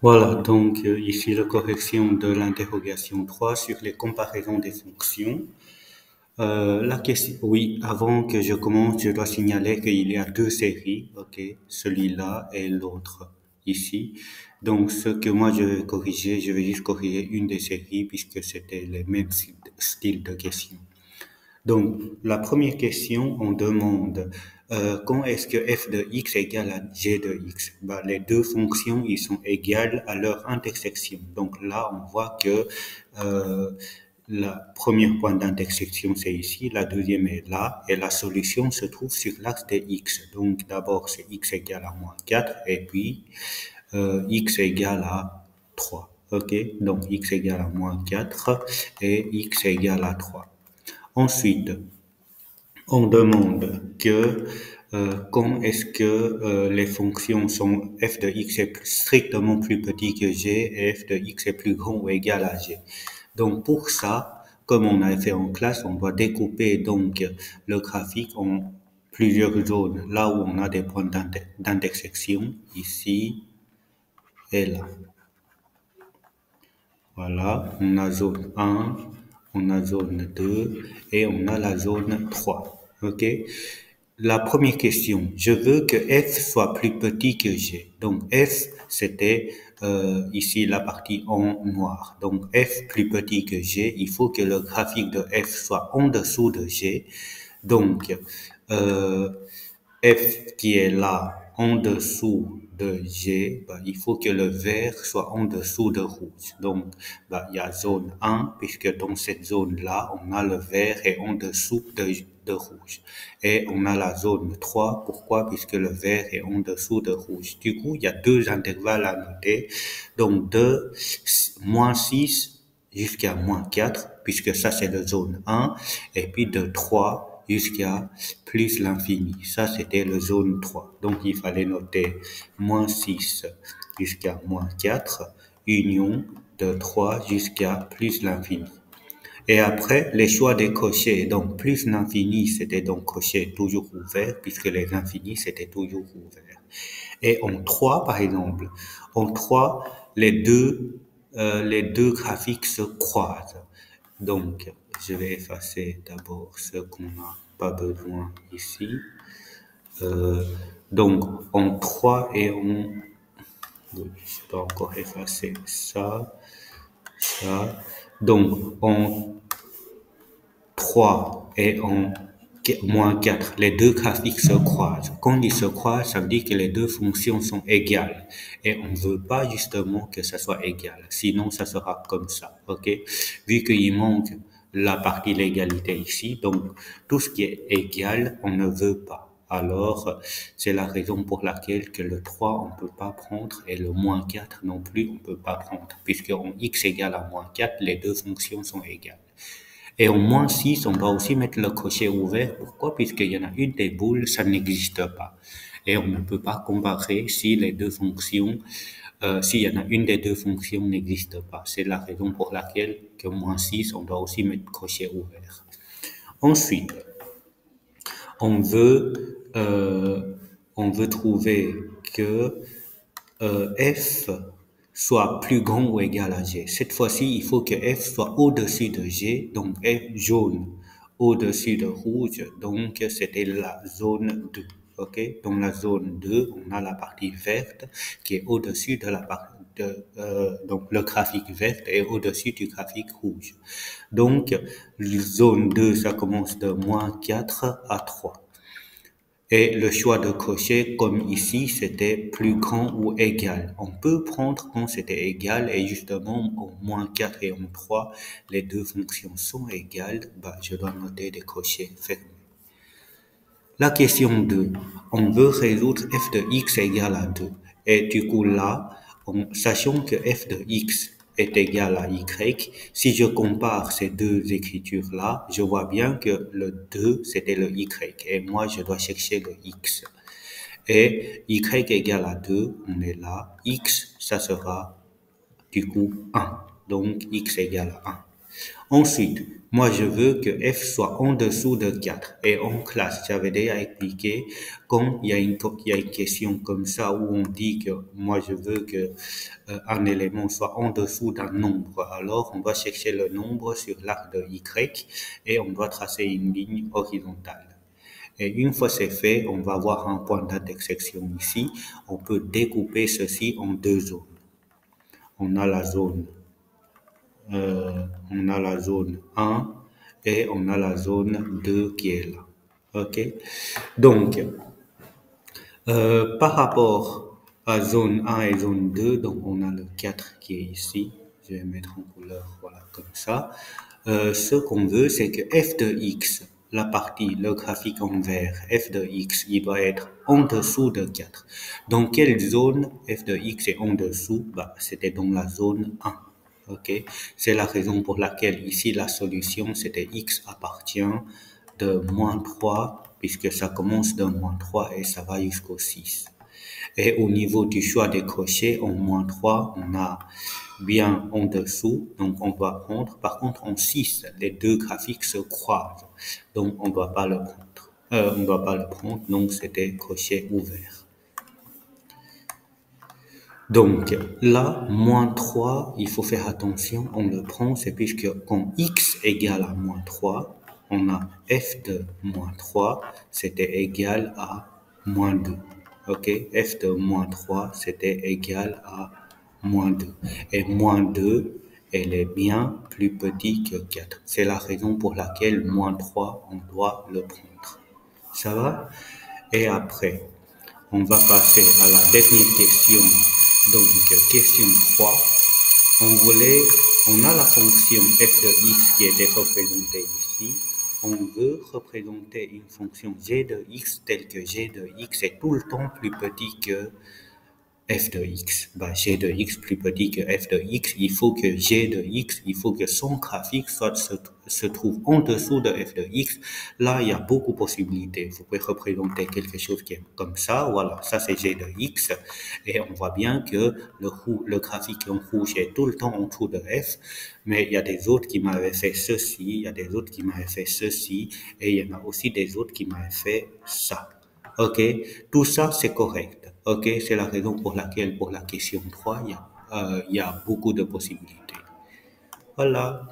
Voilà, donc ici la correction de l'interrogation 3 sur les comparaisons des fonctions. La question, oui, avant que je commence, je dois signaler qu'il y a deux séries, ok, celui-là et l'autre ici. Donc ce que moi je vais corriger, je vais juste corriger une des séries puisque c'était les mêmes styles de questions. Donc, la première question, on demande quand est-ce que f de x égale à g de x? Ben, les deux fonctions, ils sont égales à leur intersection. Donc là, on voit que euh, la première point d'intersection, c'est ici, la deuxième est là, et la solution se trouve sur l'axe de x. Donc d'abord, c'est x égale à moins 4, et puis x égale à 3. OK? Donc x égale à moins 4 et x égale à 3. Ensuite, on demande que quand est-ce que les fonctions sont f de x est strictement plus petit que g et f de x est plus grand ou égal à g. Donc pour ça, comme on a fait en classe, on doit découper donc le graphique en plusieurs zones. Là où on a des points d'intersection, ici et là. Voilà, on a zone 1, on a zone 2 et on a la zone 3. OK? La première question, je veux que f soit plus petit que g. Donc f, c'était ici la partie en noir. Donc f plus petit que g, il faut que le graphique de f soit en dessous de g. Donc euh, f qui est là en dessous de G, bah, il faut que le vert soit en dessous de rouge. Donc, bah, il y a zone 1, puisque dans cette zone-là, on a le vert et en dessous de rouge. Et on a la zone 3, pourquoi? Puisque le vert est en dessous de rouge. Du coup, il y a deux intervalles à noter. Donc, de moins 6 jusqu'à moins 4, puisque ça c'est la zone 1, et puis de 3 jusqu'à plus l'infini. Ça c'était la zone 3. Donc il fallait noter moins 6 jusqu'à moins 4, union de 3 jusqu'à plus l'infini. Et après, les choix des cochers, donc plus l'infini, c'était donc cocher toujours ouvert, puisque les infinis, c'était toujours ouvert. Et en 3, par exemple, en 3, les deux graphiques se croisent. Donc, je vais effacer d'abord ce qu'on n'a pas besoin ici. Euh, donc, en 3 et en... Je dois encore effacer ça, ça. Donc, en 3 et en moins 4, les deux graphiques se croisent. Quand ils se croisent, ça veut dire que les deux fonctions sont égales. Et on ne veut pas justement que ça soit égal. Sinon, ça sera comme ça. OK? Vu qu'il manque la partie l'égalité ici, donc tout ce qui est égal, on ne veut pas. Alors, c'est la raison pour laquelle que le 3, on ne peut pas prendre et le moins 4 non plus, on ne peut pas prendre. Puisque en x égale à moins 4, les deux fonctions sont égales. Et au moins 6, on doit aussi mettre le crochet ouvert. Pourquoi? Puisqu'il y en a une des boules, ça n'existe pas. Et on ne peut pas comparer si les deux fonctions, s'il y en a une des deux fonctions n'existe pas. C'est la raison pour laquelle que moins 6, on doit aussi mettre crochet ouvert. Ensuite, on veut, euh, on veut trouver que f soit plus grand ou égal à g. Cette fois-ci, il faut que f soit au-dessus de g, donc f jaune au-dessus de rouge, donc c'était la zone 2. OK? Dans la zone 2, on a la partie verte qui est au-dessus de la partie donc le graphique vert est au-dessus du graphique rouge. Donc, zone 2, ça commence de moins 4 à 3. Et le choix de crochet, comme ici, c'était plus grand ou égal. On peut prendre quand c'était égal et justement au moins 4 et en 3, les deux fonctions sont égales, bah, je dois noter des crochets fermés. La question 2, on veut résoudre f de x égale à 2. Et du coup là, sachant que f de x est égal à y, si je compare ces deux écritures-là, je vois bien que le 2, c'était le y. Et moi, je dois chercher le x. Et y égale à 2, on est là. X, ça sera du coup 1. Donc, x égale à 1. Ensuite, moi, je veux que f soit en dessous de 4. Et en classe, j'avais déjà expliqué quand il y a une question comme ça où on dit que moi, je veux que un élément soit en dessous d'un nombre. Alors, on doit chercher le nombre sur l'arc de y et on doit tracer une ligne horizontale. Et une fois c'est fait, on va avoir un point d'intersection ici. On peut découper ceci en deux zones. On a la zone on a la zone 1 et on a la zone 2 qui est là. OK? Donc, par rapport à zone 1 et zone 2, donc on a le 4 qui est ici. Je vais mettre en couleur, voilà, comme ça. Ce qu'on veut, c'est que f de x, la partie, le graphique en vert, f de x, il doit être en dessous de 4. Dans quelle zone f de x est en dessous? Bah, c'était dans la zone 1. OK? C'est la raison pour laquelle ici, la solution, c'était x appartient de moins 3, puisque ça commence de moins 3 et ça va jusqu'au 6. Et au niveau du choix des crochets, en moins 3, on a bien en dessous, donc on doit prendre. Par contre, en 6, les deux graphiques se croisent, donc on ne doit pas le prendre. On ne doit pas le prendre, donc c'était crochet ouvert. Donc là, moins 3, il faut faire attention, on le prend, c'est puisque quand x égale à moins 3, on a f de moins 3, c'était égal à moins 2. OK? F de moins 3, c'était égal à moins 2. Et moins 2, elle est bien plus petit que 4. C'est la raison pour laquelle moins 3, on doit le prendre. Ça va? Et après, on va passer à la dernière question. Donc, question 3. On a la fonction f de x qui était représentée ici. On veut représenter une fonction g de x telle que g de x est tout le temps plus petit que f de x. Bah, g de x plus petit que f de x, il faut que g de x, il faut que son graphique se trouve en dessous de f de x. Là, il y a beaucoup de possibilités. Vous pouvez représenter quelque chose qui est comme ça. Voilà, ça c'est g de x. Et on voit bien que le graphique en rouge est tout le temps en dessous de f. Mais il y a des autres qui m'avaient fait ceci, il y a des autres qui m'avaient fait ceci, et il y en a aussi des autres qui m'avaient fait ça. OK? Tout ça, c'est correct. OK? C'est la raison pour laquelle, pour la question 3, il y a beaucoup de possibilités. Voilà.